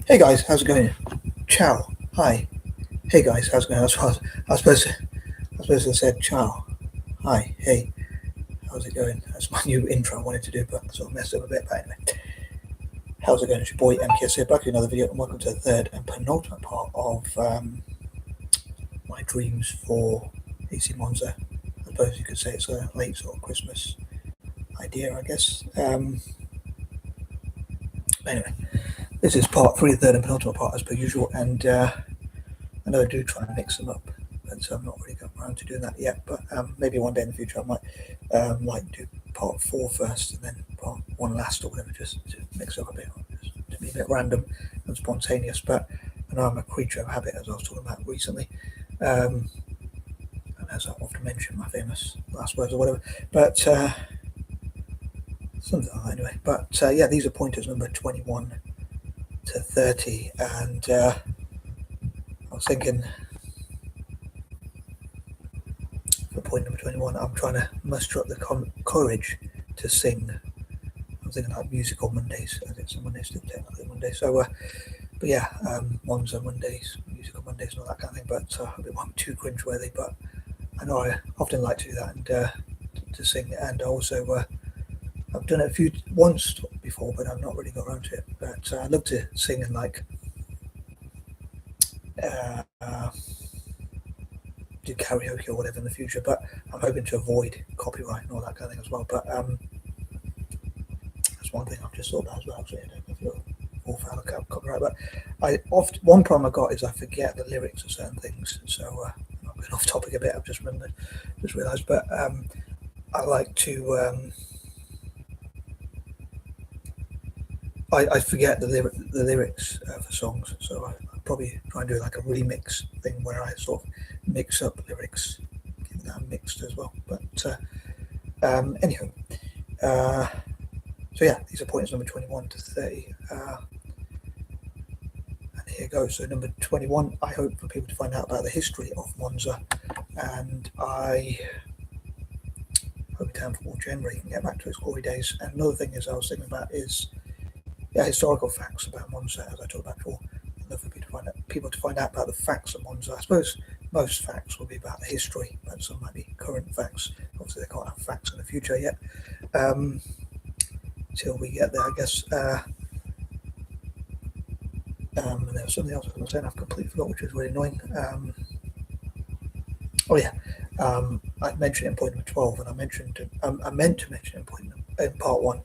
Hey guys, how's it going? Ciao. Hi. Hey guys, how's it going? I was supposed to have said ciao. Hi. Hey. How's it going? That's my new intro I wanted to do, but I sort of messed up a bit. But anyway, how's it going? It's your boy M.K.S here, back with another video, and welcome to the third and penultimate part of my dreams for AC Monza. I suppose you could say it's a late sort of Christmas idea, I guess. Anyway, this is part three, the third and penultimate part, as per usual, and I know I do try and mix them up, but I've not really got around to doing that yet. But maybe one day in the future I might like do part four first and then part one last or whatever, just to mix up a bit, just to be a bit random and spontaneous. But I know I'm a creature of habit, as I was talking about recently. And as I often mention, my famous last words or whatever. But something like that anyway. But yeah, these are pointers number 21 to 30. And I was thinking, for point number 21, I'm trying to muster up the courage to sing. I'm thinking like musical Mondays, as it's a Monday, still technically Monday. So, but yeah, ones are Mondays, musical Mondays, and all that kind of thing. But I hope it won't be too cringe-worthy. But I know I often like to do that and to sing. And also, I've done it once before, but I've not really got around to it. But I'd love to sing in like do karaoke or whatever in the future, but I'm hoping to avoid copyright and all that kind of thing as well. But that's one thing I've just thought about as well. Actually, I don't know if you're all for copyright, but one problem I got is I forget the lyrics of certain things. So I'm going off topic a bit. I've just realised, but I like to. I forget the lyrics for songs, so I probably try and do like a remix thing where I sort of mix up lyrics, get that mixed as well. But anyhow, so yeah, these are points number 21 to 30. And here goes. So number 21, I hope for people to find out about the history of Monza, and I hope Town Football generally can get back to its glory days. And another thing is I was thinking about is historical facts about Monza, as I talked about before. I'd love for people to find out about the facts of Monza. I suppose most facts will be about the history, but some might be current facts. Obviously, they can't have facts in the future yet. Till we get there, I guess. And there was something else I was going to say, and I've completely forgot, which is really annoying. I mentioned it in point number 12, and I meant to mention it in part one,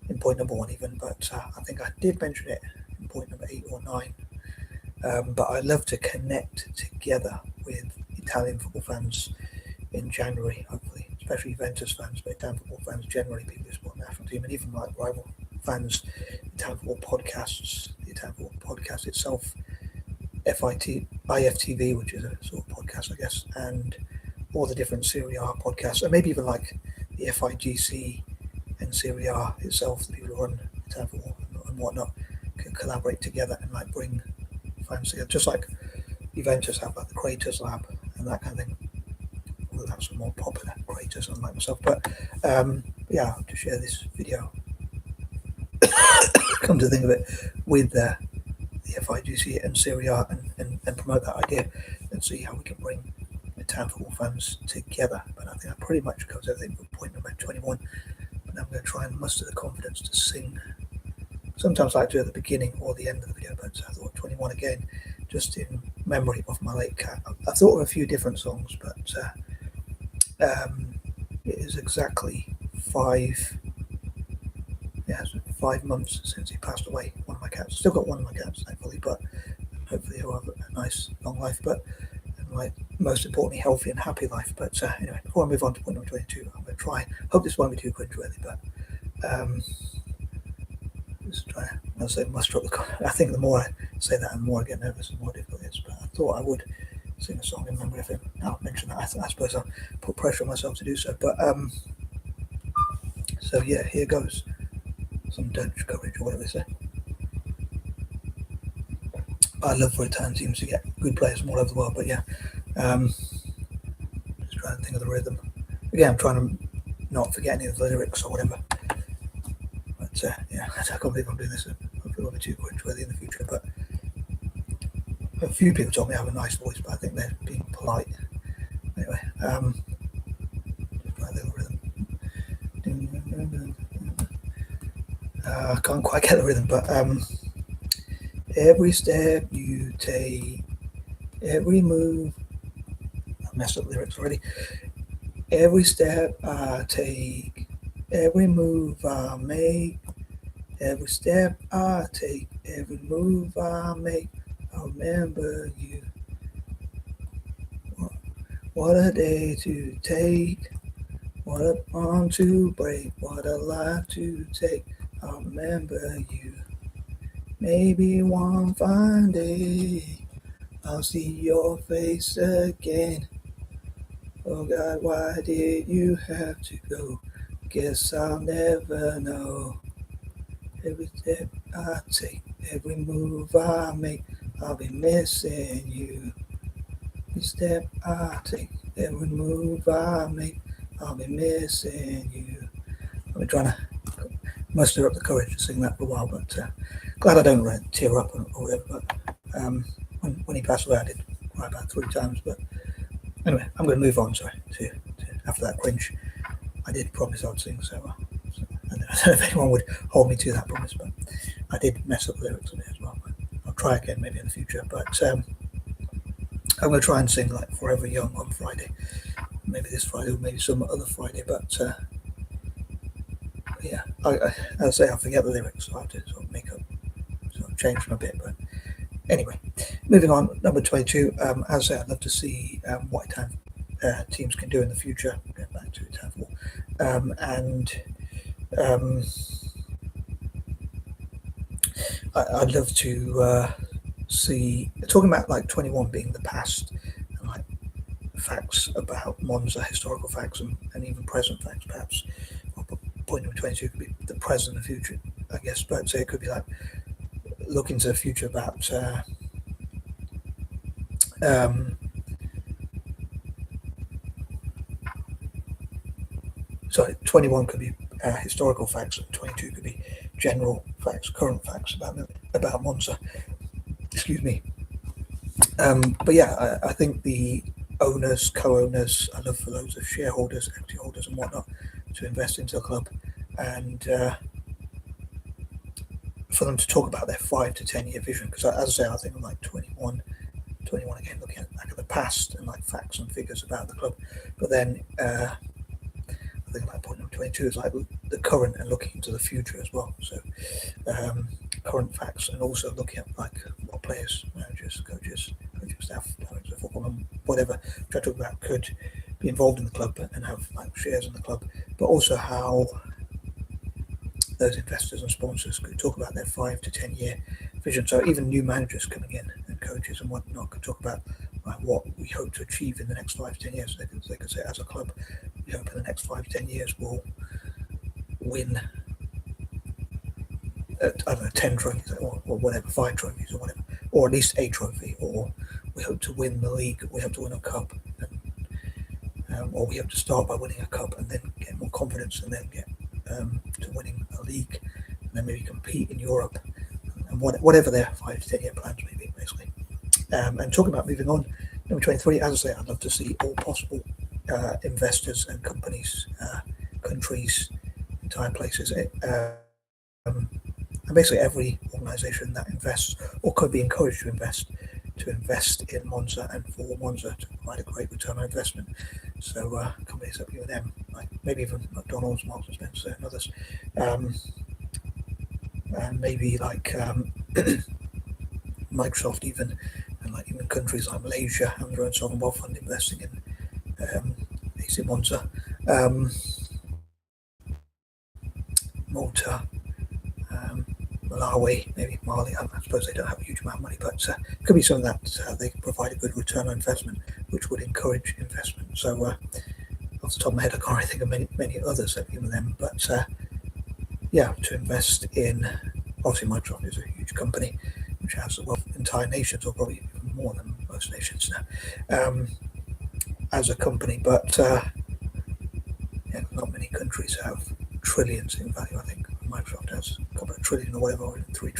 in point number one even, but I think I did mention it in point number 8 or 9. But I love to connect together with Italian football fans in January, hopefully, especially Juventus fans, but Italian football fans generally, people who support the national team, and even like rival fans, Italian football podcasts, the Italian football podcast itself, IFTV, which is a sort of podcast, I guess, and all the different Serie A podcasts, and maybe even like the FIGC and Serie A itself, the people who run Italian football and whatnot, can collaborate together and like bring fans together, just like Juventus have like the Creators Lab and that kind of thing. Well, that's some more popular creators, unlike myself, but yeah, to share this video, come to think of it, with the FIGC and Serie A and promote that idea and see how we can bring the Town Football fans together. But I think that pretty much covers everything for point number 21. And I'm going to try and muster the confidence to sing. Sometimes I like to do at the beginning or the end of the video, but I thought 21 again, just in memory of my late cat. I thought of a few different songs, but it is exactly 5 months since he passed away. One of my cats. Still got one of my cats, thankfully, but hopefully he'll have a nice long life. But like most importantly, healthy and happy life. But anyway, before I move on to point number 22, I'm going to try. Hope this won't be too cringe-worthy, but just try. I'll say muster up the. I think the more I say that, the more I get nervous and the more difficult it is. But I thought I would sing a song in memory of him. I'll mention that. I suppose I'll put pressure on myself to do so. But so yeah, here goes. Some Dutch coverage or whatever they say. I love for Italian teams to get good players from all over the world, but yeah, just trying to think of the rhythm. Again, I'm trying to not forget any of the lyrics or whatever. But yeah, I can't believe I'm doing this. Hopefully, it won't be too cringe-worthy in the future. But a few people told me I have a nice voice, but I think they're being polite. Anyway, just try a little rhythm. I can't quite get the rhythm, but every step you take, every move. I messed up the lyrics already. Every step I take, every move I make, every step I take, every move I make, I remember you. What a day to take, what a bond to break, what a life to take, I remember you. Maybe one fine day I'll see your face again. Oh God, why did you have to go? Guess I'll never know. Every step I take, every move I make, I'll be missing you. Every step I take, every move I make, I'll be missing you. I've been trying to muster up the courage to sing that for a while, but glad I don't tear up or whatever. But when he passed away, I did cry about 3 times. But anyway, I'm going to move on. Sorry, to after that cringe, I did promise I'd sing. So I don't know if anyone would hold me to that promise, but I did mess up the lyrics on it as well. But I'll try again maybe in the future. But I'm going to try and sing like "Forever Young" on Friday. Maybe this Friday or maybe some other Friday. But yeah, as I say, I forget the lyrics, so I have to sort of change them a bit. But anyway, moving on, number 22. As I say, I'd love to see what teams can do in the future. Going back to Town 4, and I'd love to see, talking about like 21 being the past, and like facts about Monza, historical facts, and even present facts, perhaps. Point number 22 could be the present and future, I guess, but say it could be like looking to the future about sorry, 21 could be historical facts, and 22 could be general facts, current facts about Monza. Excuse me. But yeah, I think the owners, co-owners, I love for those of shareholders, equity holders, and whatnot to invest into the club, and for them to talk about their 5 to 10 year vision. Because as I say, I think I'm like 21 again, looking back at the past and like facts and figures about the club. But then I think like point number 22 is like the current and looking into the future as well. So current facts, and also looking at like what players, managers, coaches, staff, directors of football, and whatever which I talk about could be involved in the club and have like shares in the club, but also how those investors and sponsors could talk about their 5 to 10 year vision. So even new managers coming in and coaches and whatnot could talk about what we hope to achieve in the next 5 to 10 years. They could say, as a club, we hope in the next 5 to 10 years we'll win, I don't know, 10 trophies or whatever, 5 trophies or whatever, or at least a trophy, or we hope to win the league, we hope to win a cup, and, or we hope to start by winning a cup and then get more confidence and then get to winning a league, and then maybe compete in Europe, and whatever their 5 to 10 year plans may be, basically. And talking about moving on, number 23, as I say, I'd love to see all possible investors and companies, countries, entire places, and basically every organisation that invests or could be encouraged to invest in Monza and for Monza to provide a great return on investment. So companies like U&M, like maybe even McDonald's, Marks and Spencer, and others, and maybe like Microsoft, even, and like even countries like Malaysia and their own sovereign wealth fund investing in AC Monza, Malta, Malawi, maybe Mali. I suppose they don't have a huge amount of money, but it could be something that they can provide a good return on investment, which would encourage investment. So off the top of my head, I can't really think of many others that give them, but yeah, to invest in, obviously Microsoft is a huge company which has entire nations, or probably even more than most nations now, as a company, but yeah, not many countries have trillions in value. I think Microsoft has a couple of trillion or whatever, or 3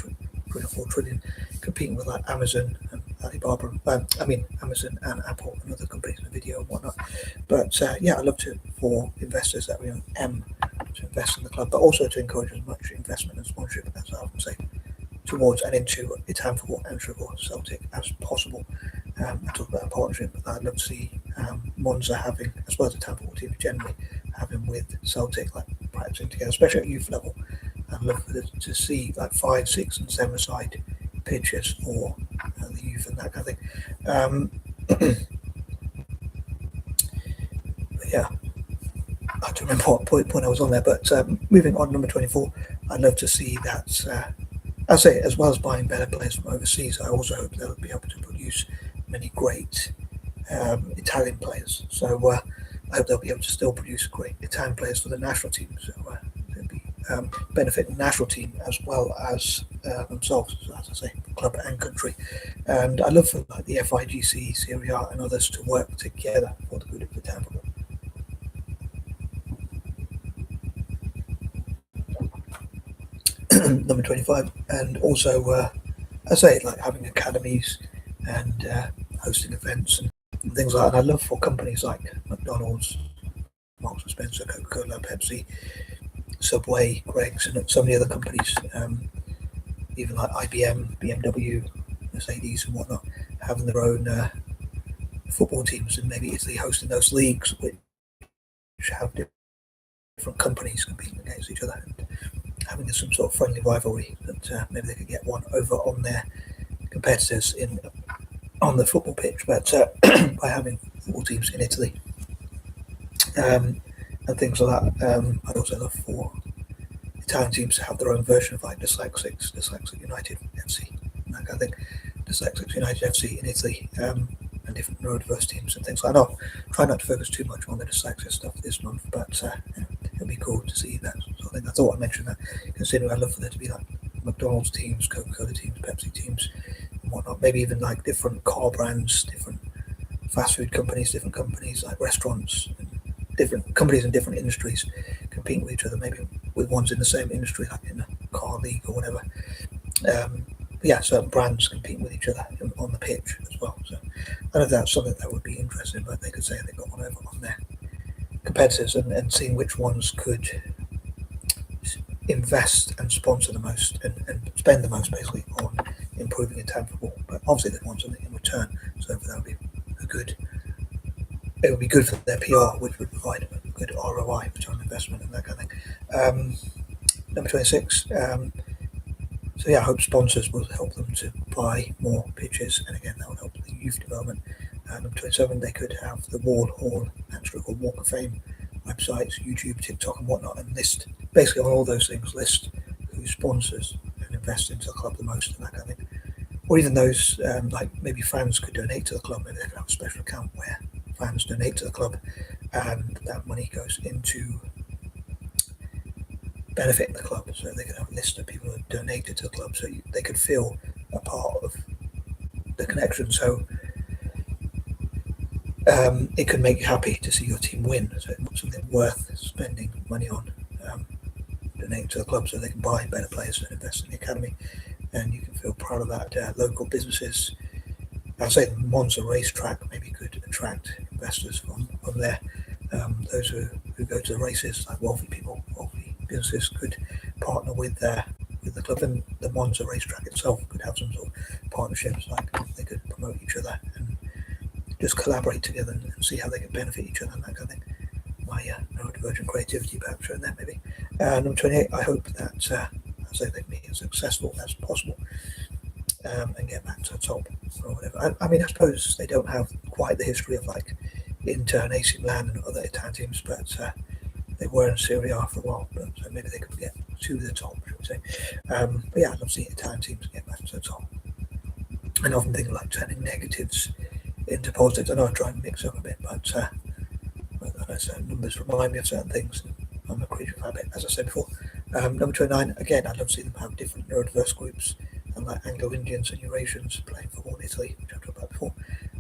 or 4 trillion, competing with like Amazon and Alibaba, Amazon and Apple and other companies in the video and whatnot. But yeah, I'd love to for investors that we M to invest in the club, but also to encourage as much investment and sponsorship as I often say towards and into Italian football and football Celtic as possible. I talk about a partnership that I'd love to see Monza having, as well as the Italian football team generally having with Celtic, like practicing together, especially at youth level. I'd love to see like 5, 6, and 7-side pitches for the youth and that kind of thing. Yeah, I don't remember what point I was on there, but moving on, number 24, I'd love to see that. I say, as well as buying better players from overseas, I also hope they'll be able to produce many great Italian players. So I hope they'll be able to still produce great Italian players for the national team. So they'll be benefiting the national team as well as themselves, so as I say, club and country. And I love for like the FIGC, Serie A, and others to work together for the good of Italian football. Number 25, and also I say like having academies and hosting events and things like that. And I love for companies like McDonald's, Marks and Spencer, Coca-Cola, Pepsi, Subway, Greggs, and so many other companies, even like IBM, BMW, Mercedes, and whatnot, having their own football teams, and maybe Italy hosting those leagues which have different companies competing against each other and having some sort of friendly rivalry that maybe they could get one over on their competitors on the football pitch, but by having football teams in Italy and things like that. I'd also love for Italian teams to have their own version of like Dyslexic United FC, and that kind of thing. Dyslexic United FC in Italy, and different neurodiverse teams and things like that. I'll try not to focus too much on the dyslexia stuff this month, but it'll be cool to see that sort of thing. I thought I'd mention that, considering I'd love for there to be like McDonald's teams, Coca-Cola teams, Pepsi teams, and whatnot. Maybe even like different car brands, different fast food companies, different companies like restaurants, different companies in different industries competing with each other, maybe with ones in the same industry, like in a car league or whatever. Yeah, certain brands competing with each other on the pitch as well. So I don't know if that's something that would be interesting, but they could say they got one over on their competitors and seeing which ones could invest and sponsor the most and spend the most basically on improving Italian football. But obviously they want something in return, so that would be it would be good for their PR, which would provide a good ROI, return on investment, and that kind of thing. Number 26. So yeah, I hope sponsors will help them to buy more pitches, and again that will help the youth development. Number 27, they could have the Wall Hall and or Walk of Fame websites, YouTube, TikTok, and whatnot, and list basically on all those things, list who sponsors and invests into the club the most, and that kind of thing. Or even those like maybe fans could donate to the club. Maybe they could have a special account where fans donate to the club, and that money goes into benefit the club. So they could have a list of people who have donated to the club, so they could feel a part of the connection. So it could make you happy to see your team win. So it's something worth spending money on. Donate to the club so they can buy better players and invest in the academy, and you can feel proud of that. Local businesses, I'd say the Monza racetrack maybe could attract investors from there. Those who go to the races, like wealthy people, wealthy businesses, could partner with the club, and the Monza racetrack itself could have some sort of partnerships, like they could promote each other and just collaborate together and see how they can benefit each other and that kind of thing. My neurodivergent creativity perhaps showing there maybe. Number 28, I hope that I say they can be as successful as possible and get back to the top or whatever. I mean, I suppose they don't have quite the history of like Inter and AC Milan and other Italian teams, but they were in Serie A for a while, but so maybe they could get to the top, should we say. But yeah, I'd love to see Italian teams get back to the top. And often think like turning negatives into positives. I know I try and mix up a bit, but certain numbers remind me of certain things. I'm a creature of habit, as I said before. Number 29, again, I'd love to see them have different neurodiverse groups, and like Anglo-Indians and Eurasians playing football in Italy, which I've talked about before.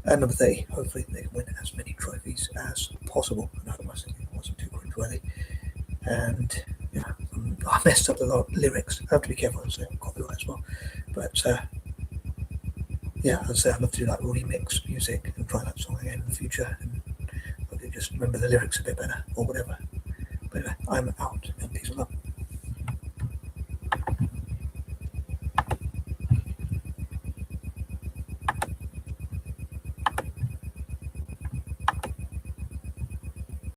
And number 30, hopefully they can win as many trophies as possible. And I hope my singing wasn't too cringe-worthy. And yeah, I messed up the lyrics. I have to be careful, so copyright as well. But yeah, as I say, I'd love to do like remix music and try that song again in the future, and I could just remember the lyrics a bit better or whatever. But anyway, I'm out, and peace and love.